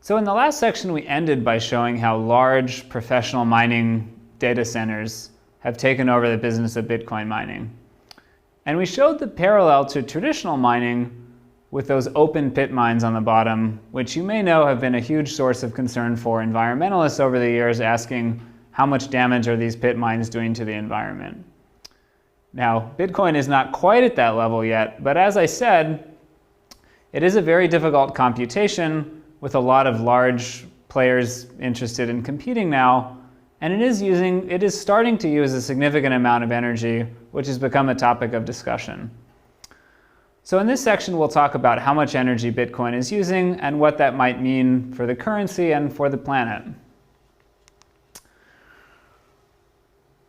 So in the last section, we ended by showing how large professional mining data centers have taken over the business of Bitcoin mining. And we showed the parallel to traditional mining with those open pit mines on the bottom, which you may know have been a huge source of concern for environmentalists over the years, asking how much damage are these pit mines doing to the environment. Now, Bitcoin is not quite at that level yet, but as I said, it is a very difficult computation with a lot of large players interested in competing now, and it is starting to use a significant amount of energy, which has become a topic of discussion. So in this section, we'll talk about how much energy Bitcoin is using and what that might mean for the currency and for the planet.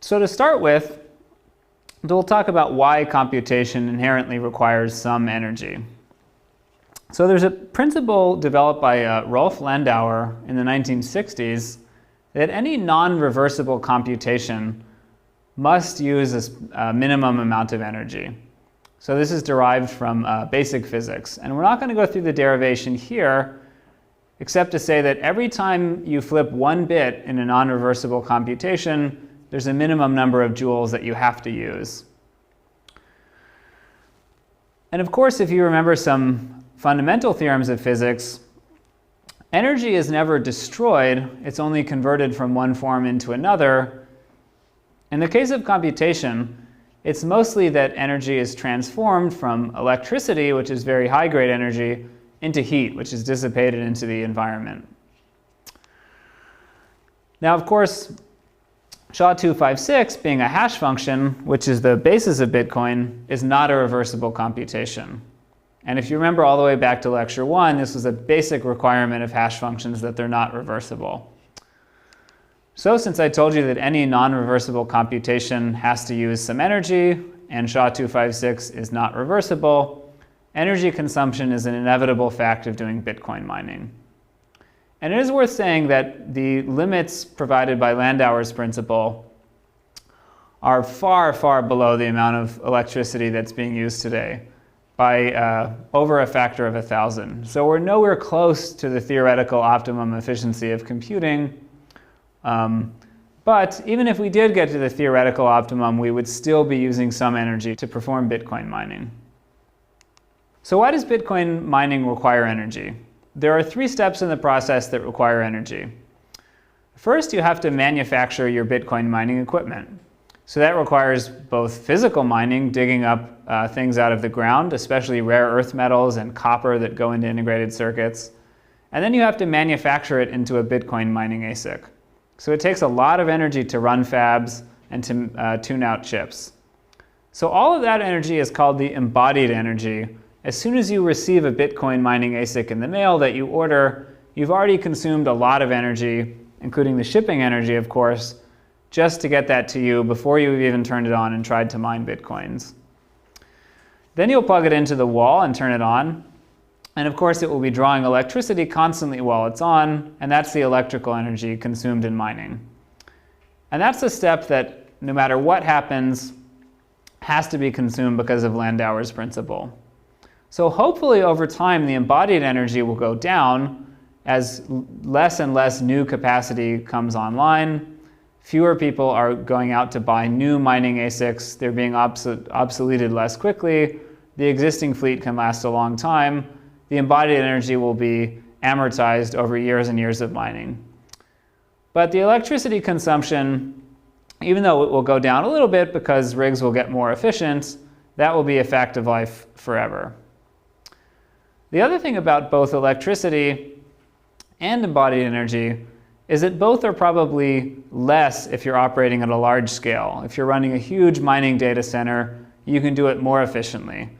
So to start with, we'll talk about why computation inherently requires some energy. So there's a principle developed by Rolf Landauer in the 1960s that any non-reversible computation must use a minimum amount of energy. So this is derived from basic physics. And we're not going to go through the derivation here, except to say that every time you flip one bit in a non-reversible computation, there's a minimum number of joules that you have to use. And of course, if you remember some fundamental theorems of physics, energy is never destroyed, it's only converted from one form into another. In the case of computation, it's mostly that energy is transformed from electricity, which is very high-grade energy, into heat, which is dissipated into the environment. Now, of course, SHA-256, being a hash function, which is the basis of Bitcoin, is not a reversible computation. And if you remember all the way back to lecture 1, this was a basic requirement of hash functions that they're not reversible. So since I told you that any non-reversible computation has to use some energy, and SHA-256 is not reversible, energy consumption is an inevitable fact of doing Bitcoin mining. And it is worth saying that the limits provided by Landauer's principle are far, far below the amount of electricity that's being used today, by over a factor of 1,000. So we're nowhere close to the theoretical optimum efficiency of computing. But even if we did get to the theoretical optimum, we would still be using some energy to perform Bitcoin mining. So why does Bitcoin mining require energy? There are 3 steps in the process that require energy. First, you have to manufacture your Bitcoin mining equipment. So that requires both physical mining, digging up things out of the ground, especially rare earth metals and copper that go into integrated circuits. And then you have to manufacture it into a Bitcoin mining ASIC. So it takes a lot of energy to run fabs and to tune out chips. So all of that energy is called the embodied energy. As soon as you receive a Bitcoin mining ASIC in the mail that you order, you've already consumed a lot of energy, including the shipping energy, of course, just to get that to you before you've even turned it on and tried to mine Bitcoins. Then you'll plug it into the wall and turn it on. And of course, it will be drawing electricity constantly while it's on, and that's the electrical energy consumed in mining. And that's a step that, no matter what happens, has to be consumed because of Landauer's principle. So hopefully, over time, the embodied energy will go down as less and less new capacity comes online. Fewer people are going out to buy new mining ASICs. They're being obsoleted less quickly. The existing fleet can last a long time. The embodied energy will be amortized over years and years of mining. But the electricity consumption, even though it will go down a little bit because rigs will get more efficient, that will be a fact of life forever. The other thing about both electricity and embodied energy is that both are probably less if you're operating at a large scale. If you're running a huge mining data center, you can do it more efficiently.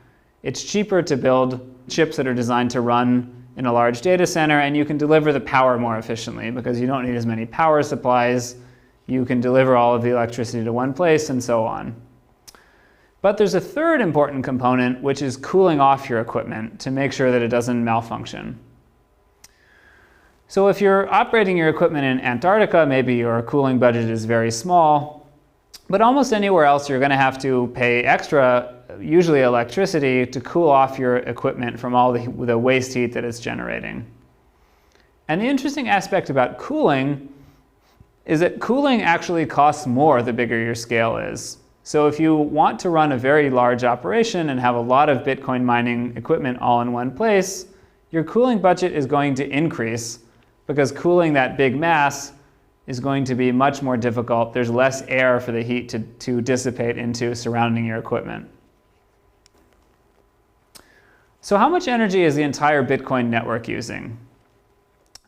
It's cheaper to build chips that are designed to run in a large data center, and you can deliver the power more efficiently because you don't need as many power supplies. You can deliver all of the electricity to one place, and so on. But there's a third important component, which is cooling off your equipment to make sure that it doesn't malfunction. So if you're operating your equipment in Antarctica, maybe your cooling budget is very small, but almost anywhere else you're going to have to pay extra, usually electricity, to cool off your equipment from all the waste heat that it's generating. And the interesting aspect about cooling is that cooling actually costs more the bigger your scale is. So if you want to run a very large operation and have a lot of Bitcoin mining equipment all in one place, your cooling budget is going to increase because cooling that big mass is going to be much more difficult. There's less air for the heat to dissipate into surrounding your equipment. So how much energy is the entire Bitcoin network using?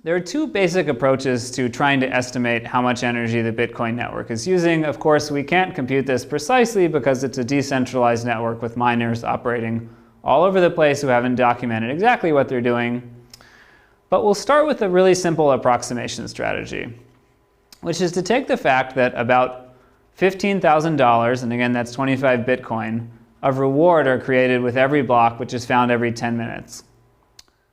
There are two basic approaches to trying to estimate how much energy the Bitcoin network is using. Of course, we can't compute this precisely because it's a decentralized network with miners operating all over the place who haven't documented exactly what they're doing. But we'll start with a really simple approximation strategy, which is to take the fact that about $15,000, and again that's 25 Bitcoin, of reward are created with every block, which is found every 10 minutes.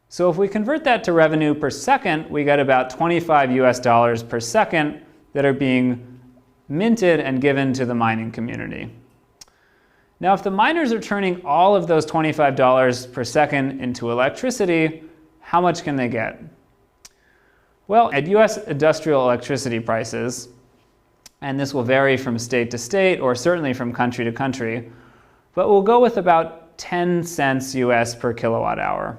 So if we convert that to revenue per second, we get about 25 US dollars per second that are being minted and given to the mining community. Now, if the miners are turning all of those $25 per second into electricity, how much can they get? Well, at US industrial electricity prices, and this will vary from state to state or certainly from country to country, but we'll go with about 10 cents US per kilowatt hour.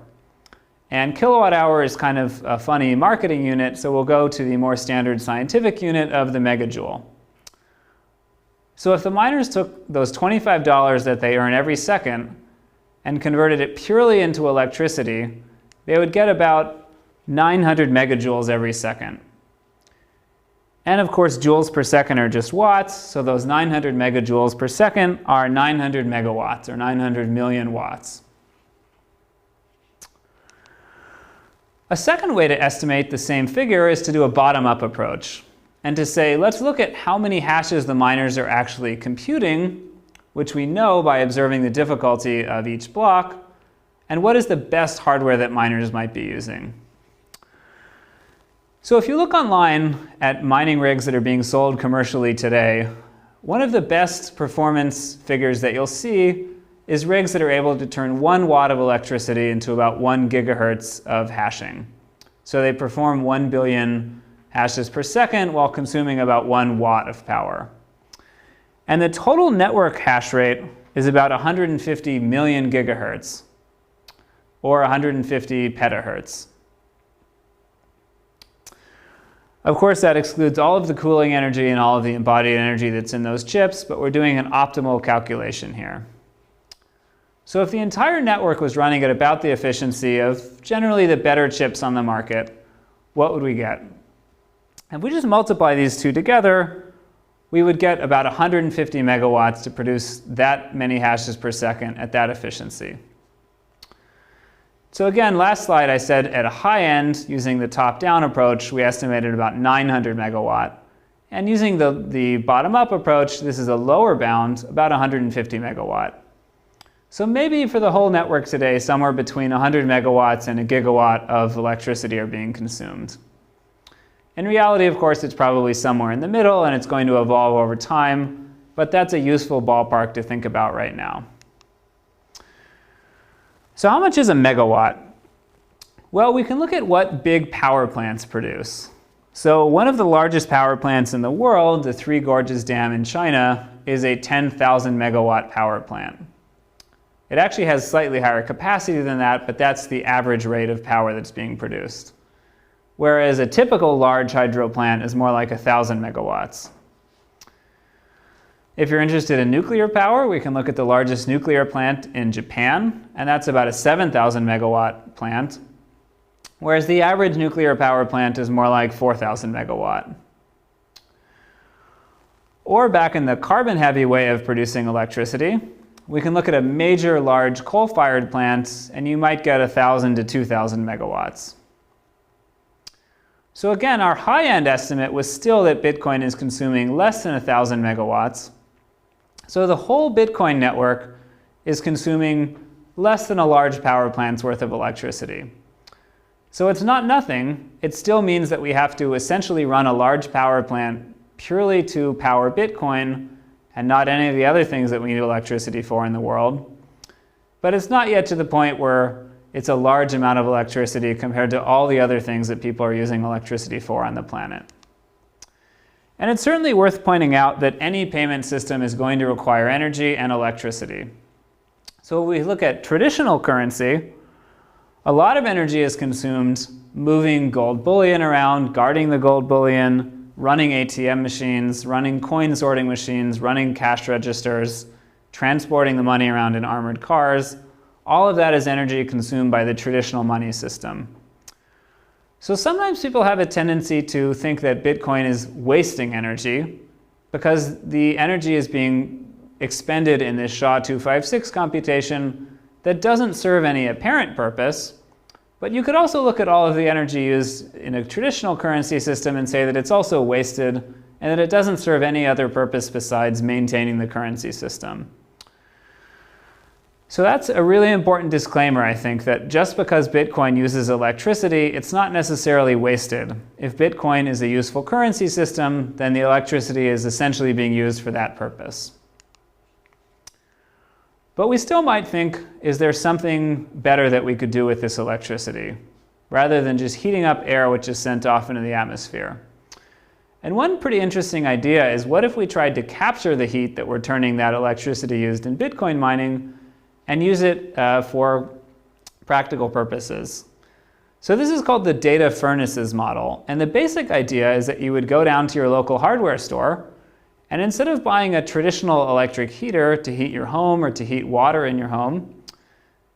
And kilowatt hour is kind of a funny marketing unit, so we'll go to the more standard scientific unit of the megajoule. So if the miners took those $25 that they earn every second and converted it purely into electricity, they would get about 900 megajoules every second. And of course, joules per second are just watts, so those 900 megajoules per second are 900 megawatts, or 900 million watts. A second way to estimate the same figure is to do a bottom-up approach, and to say, let's look at how many hashes the miners are actually computing, which we know by observing the difficulty of each block, and what is the best hardware that miners might be using. So if you look online at mining rigs that are being sold commercially today, one of the best performance figures that you'll see is rigs that are able to turn 1 watt of electricity into about 1 gigahertz of hashing. So they perform 1 billion hashes per second while consuming about 1 watt of power. And the total network hash rate is about 150 million gigahertz, or 150 petahertz. Of course, that excludes all of the cooling energy and all of the embodied energy that's in those chips, but we're doing an optimal calculation here. So if the entire network was running at about the efficiency of generally the better chips on the market, what would we get? If we just multiply these two together, we would get about 150 megawatts to produce that many hashes per second at that efficiency. So again, last slide I said at a high end, using the top-down approach, we estimated about 900 megawatt. And using the bottom-up approach, this is a lower bound, about 150 megawatt. So maybe for the whole network today, somewhere between 100 megawatts and a gigawatt of electricity are being consumed. In reality, of course, it's probably somewhere in the middle, and it's going to evolve over time, but that's a useful ballpark to think about right now. So how much is a megawatt? Well, we can look at what big power plants produce. So one of the largest power plants in the world, the Three Gorges Dam in China, is a 10,000 megawatt power plant. It actually has slightly higher capacity than that, but that's the average rate of power that's being produced. Whereas a typical large hydro plant is more like 1,000 megawatts. If you're interested in nuclear power, we can look at the largest nuclear plant in Japan, and that's about a 7,000 megawatt plant, whereas the average nuclear power plant is more like 4,000 megawatt. Or back in the carbon-heavy way of producing electricity, we can look at a major large coal-fired plant, and you might get 1,000 to 2,000 megawatts. So again, our high-end estimate was still that Bitcoin is consuming less than 1,000 megawatts. So the whole Bitcoin network is consuming less than a large power plant's worth of electricity. So it's not nothing. It still means that we have to essentially run a large power plant purely to power Bitcoin and not any of the other things that we need electricity for in the world. But it's not yet to the point where it's a large amount of electricity compared to all the other things that people are using electricity for on the planet. And it's certainly worth pointing out that any payment system is going to require energy and electricity. So when we look at traditional currency, a lot of energy is consumed moving gold bullion around, guarding the gold bullion, running ATM machines, running coin sorting machines, running cash registers, transporting the money around in armored cars. All of that is energy consumed by the traditional money system. So sometimes people have a tendency to think that Bitcoin is wasting energy because the energy is being expended in this SHA-256 computation that doesn't serve any apparent purpose. But you could also look at all of the energy used in a traditional currency system and say that it's also wasted and that it doesn't serve any other purpose besides maintaining the currency system. So that's a really important disclaimer, I think, that just because Bitcoin uses electricity, it's not necessarily wasted. If Bitcoin is a useful currency system, then the electricity is essentially being used for that purpose. But we still might think, is there something better that we could do with this electricity, rather than just heating up air which is sent off into the atmosphere? And one pretty interesting idea is, what if we tried to capture the heat that we're turning that electricity used in Bitcoin mining and use it for practical purposes? So this is called the data furnaces model. And the basic idea is that you would go down to your local hardware store, and instead of buying a traditional electric heater to heat your home or to heat water in your home,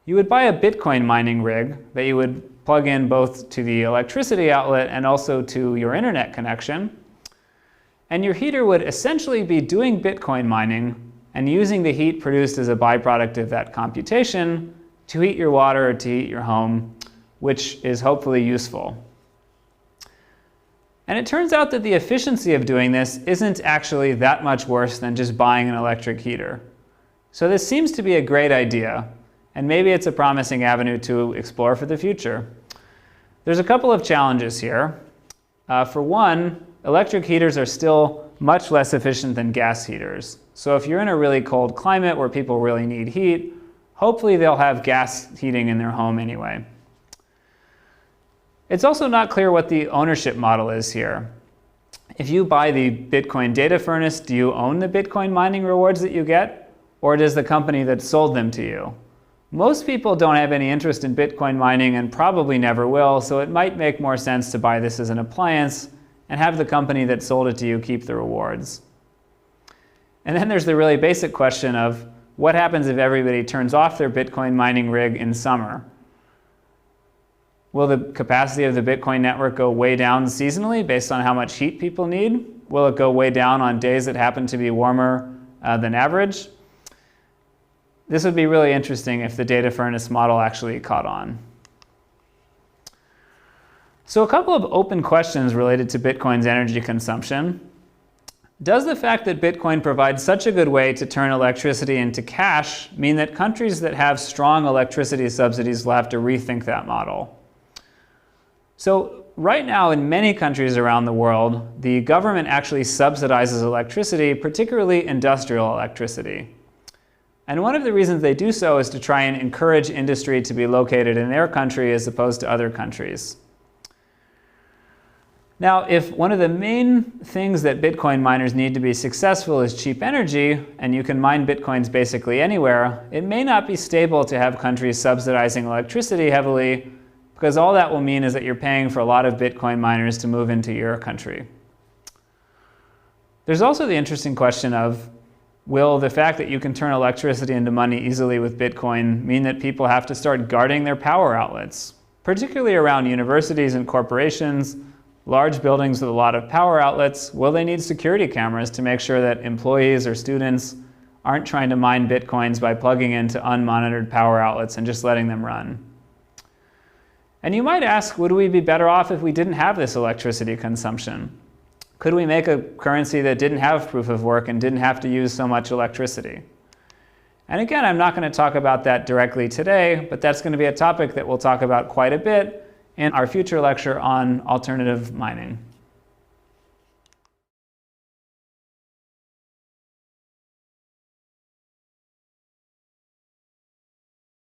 you would buy a Bitcoin mining rig that you would plug in both to the electricity outlet and also to your internet connection. And your heater would essentially be doing Bitcoin mining and using the heat produced as a byproduct of that computation to heat your water or to heat your home, which is hopefully useful. And it turns out that the efficiency of doing this isn't actually that much worse than just buying an electric heater. So this seems to be a great idea, and maybe it's a promising avenue to explore for the future. There's a couple of challenges here. For one, electric heaters are still much less efficient than gas heaters. So if you're in a really cold climate where people really need heat, hopefully they'll have gas heating in their home anyway. It's also not clear what the ownership model is here. If you buy the Bitcoin data furnace, do you own the Bitcoin mining rewards that you get? Or does the company that sold them to you? Most people don't have any interest in Bitcoin mining and probably never will, so it might make more sense to buy this as an appliance and have the company that sold it to you keep the rewards. And then there's the really basic question of what happens if everybody turns off their Bitcoin mining rig in summer? Will the capacity of the Bitcoin network go way down seasonally based on how much heat people need? Will it go way down on days that happen to be warmer than average? This would be really interesting if the data furnace model actually caught on. So a couple of open questions related to Bitcoin's energy consumption. Does the fact that Bitcoin provides such a good way to turn electricity into cash mean that countries that have strong electricity subsidies will have to rethink that model? So right now in many countries around the world, the government actually subsidizes electricity, particularly industrial electricity. And one of the reasons they do so is to try and encourage industry to be located in their country as opposed to other countries. Now, if one of the main things that Bitcoin miners need to be successful is cheap energy, and you can mine Bitcoins basically anywhere, it may not be stable to have countries subsidizing electricity heavily, because all that will mean is that you're paying for a lot of Bitcoin miners to move into your country. There's also the interesting question of, will the fact that you can turn electricity into money easily with Bitcoin mean that people have to start guarding their power outlets, particularly around universities and corporations, large buildings with a lot of power outlets? Will they need security cameras to make sure that employees or students aren't trying to mine Bitcoins by plugging into unmonitored power outlets and just letting them run? And you might ask, would we be better off if we didn't have this electricity consumption? Could we make a currency that didn't have proof of work and didn't have to use so much electricity? And again, I'm not going to talk about that directly today, but that's going to be a topic that we'll talk about quite a bit in our future lecture on alternative mining.